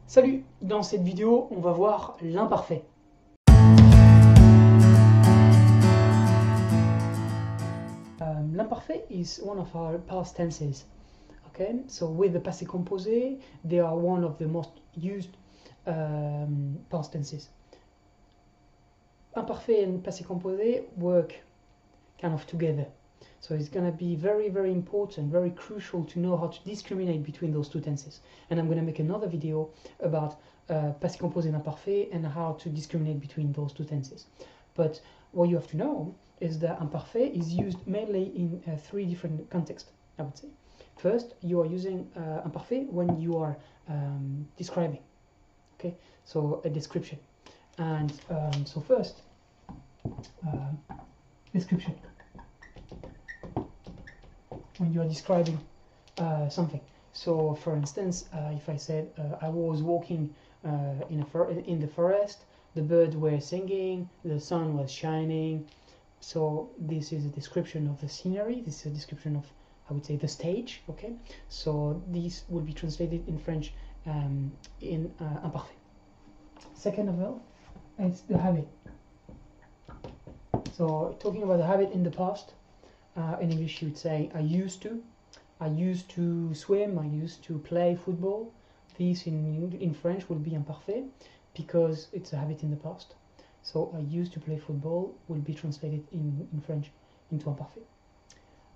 Salut! Dans cette vidéo, on va voir l'imparfait. L'imparfait is one of our past tenses. Okay, so with the passé composé, they are one of the most used past tenses. Imparfait and passé composé work kind of together. So it's going to be very, very important, very crucial to know how to discriminate between those two tenses. And I'm going to make another video about passé composé and imparfait and how to discriminate between those two tenses. But what you have to know is that imparfait is used mainly in three different contexts, I would say. First, you are using imparfait when you are describing, okay? So a description. And so first, description. When you are describing something. So for instance, if I said I was walking in the forest, the birds were singing, the sun was shining. So this is a description of the scenery. This is a description of, I would say, the stage. Okay, so this will be translated in French in imparfait. Second of all, it's the habit. So talking about the habit in the past, in English you would say I used to swim, I used to play football. This in French will be imparfait because it's a habit in the past. So I used to play football will be translated in French into imparfait.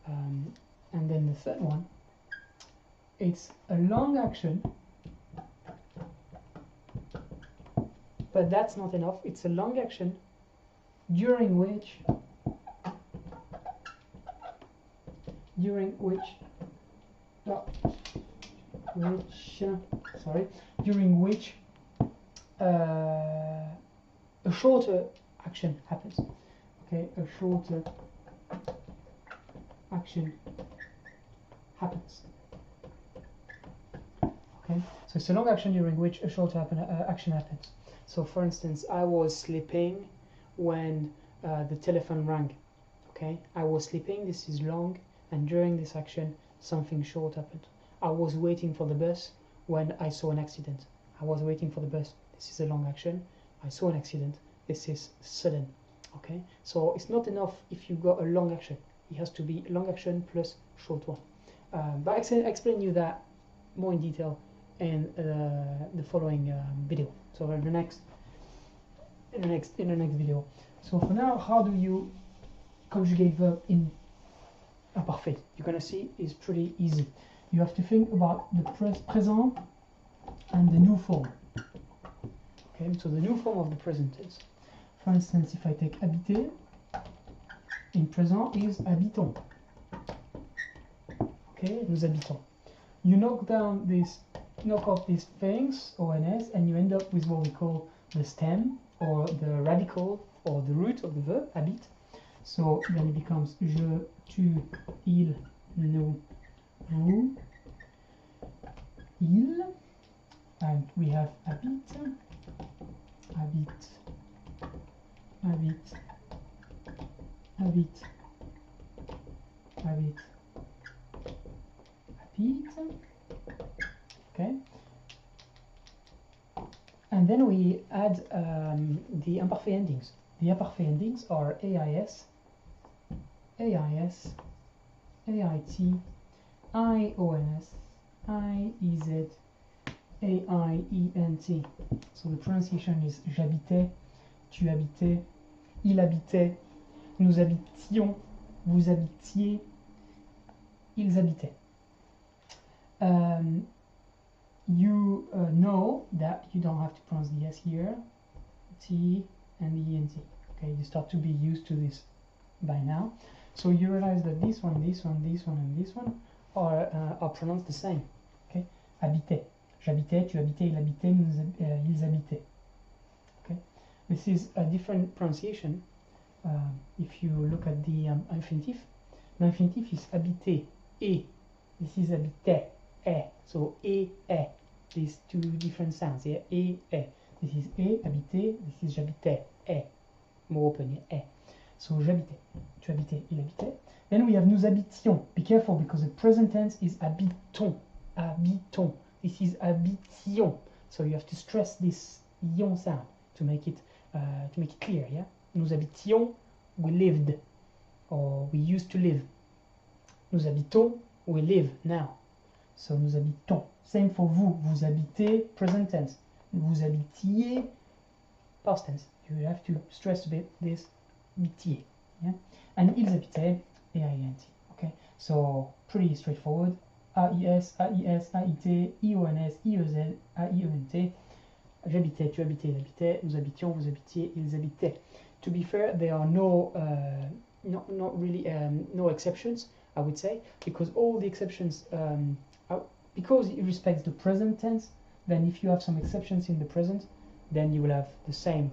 And then the third one, it's a long action, but that's not enough. It's a long action during which a shorter action happens. Okay, a shorter action happens. Okay, so it's a long action during which a shorter action happens. So for instance, I was sleeping when the telephone rang. Okay, I was sleeping, this is long, and during this action something short happened. I was waiting for the bus when I saw an accident. I was waiting for the bus, this is a long action. I saw an accident, this is sudden. Okay, so it's not enough if you got a long action. It has to be long action plus short one. But I explain you that more in detail in the following video. So in the next video. So for now, how do you conjugate verb in imparfait? You're gonna see is pretty easy. You have to think about the present and the new form. Okay, so the new form of the present is, for instance, if I take habiter, in present is habitons. Okay, nous habitons. You knock off these things, ONS, and you end up with what we call the stem or the radical or the root of the verb, habite. So then it becomes je, tu, il, nous, vous, il, and we have habite, habite, habite, habite, habite, habite. Okay, and then we add the imparfait endings. The imparfait endings are AIS, AIS, AIT, IONS, IEZ, AIENT. So the pronunciation is j'habitais, tu habitais, il habitait, nous habitions, vous habitiez, ils habitaient. You know that you don't have to pronounce the S here, T and the ENT. Okay, you start to be used to this by now. So you realize that this one, this one, this one, and this one are pronounced the same. Okay, habiter. J'habitais, tu habitais, il habitait, ils habitaient. Okay, this is a different pronunciation. If you look at the infinitive, the infinitive is habiter, et. This is habiter, et. So et, these two different sounds here, et. This is et, habiter, this is j'habitais, et. More open here, et. So j'habitais, tu habitais, il habitait. Then we have nous habitions. Be careful because the present tense is habitons, habitons. This is habitions. So you have to stress this ion sound to make it clear. Yeah. Nous habitions, we lived, or we used to live. Nous habitons, we live now. So nous habitons. Same for vous. Vous habitez, present tense. Vous habitiez, past tense. You have to stress a bit this habitiez. Yeah. And ils habitaient, AINT. Okay. So pretty straightforward. AIS, AIS, AIT, IONS, IEZ, AIENT. J'habitais, tu habitais, il habitait, nous habitions, vous habitiez, ils habitaient. To be fair, there are no exceptions, I would say, because all the exceptions, because it respects the present tense, then if you have some exceptions in the present, then you will have the same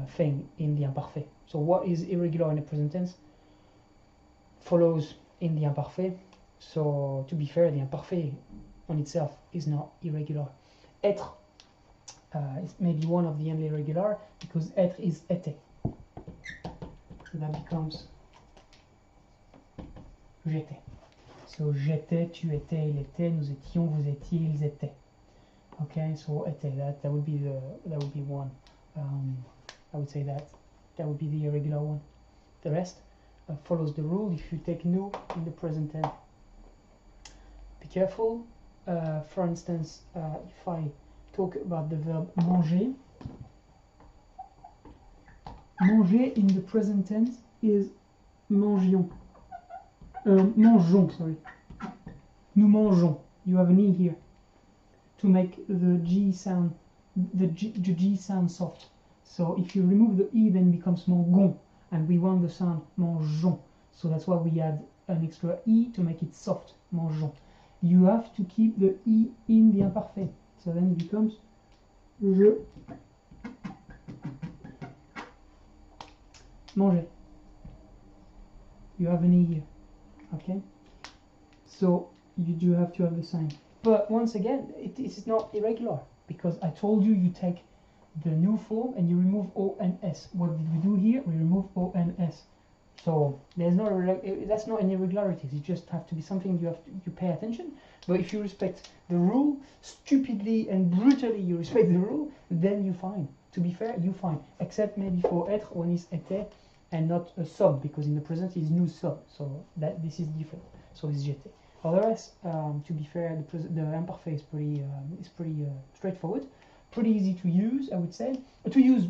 thing in the imparfait. So what is irregular in the present tense follows in the imparfait. So to be fair, the imparfait on itself is not irregular. Être is maybe one of the only irregular, because être is était. So that becomes j'étais. So j'étais, tu étais, il était, nous étions, vous étiez, ils étaient. Okay, so était, that would be one. I would say that would be the irregular one. The rest follows the rule. If you take nous in the present tense, be careful. For instance, if I talk about the verb manger, manger in the present tense is mangions. Mangeons, sorry. Nous mangeons. You have an E here to make the G sound, the G sound soft. So if you remove the E, then it becomes mangon, and we want the sound mangeons. So that's why we add an extra E to make it soft, mangeons. You have to keep the E in the imparfait. So then it becomes je mangeais. You have an E here. Okay? So you do have to have the sign. But once again, it is not irregular, because I told you you take the new form and you remove O and S. What did we do here? We remove O and S. So there's that's not any irregularities. It just have to be something you pay attention. But if you respect the rule, stupidly and brutally you respect the rule, then you fine. To be fair, you fine. Except maybe for être, one is était and not a sub, because in the present is nous sub. So that this is different. So it's j'étais. Otherwise, to be fair, the imparfait is pretty straightforward, pretty easy to use, I would say. To use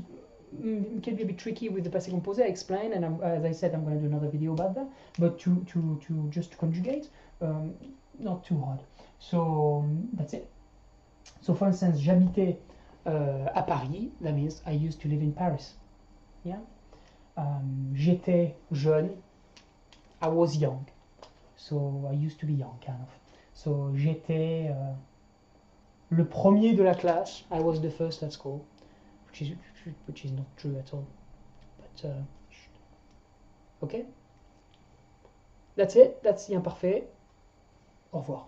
can be a bit tricky with the passé composé. I explain, and as I said, I'm going to do another video about that. But to just conjugate, not too hard. So that's it. So for instance, j'habitais à Paris. That means I used to live in Paris. Yeah. J'étais jeune. I was young. So I used to be young, kind of. So j'étais le premier de la classe. I was the first at school, which is not true at all. But okay. That's it. That's the imparfait. Au revoir.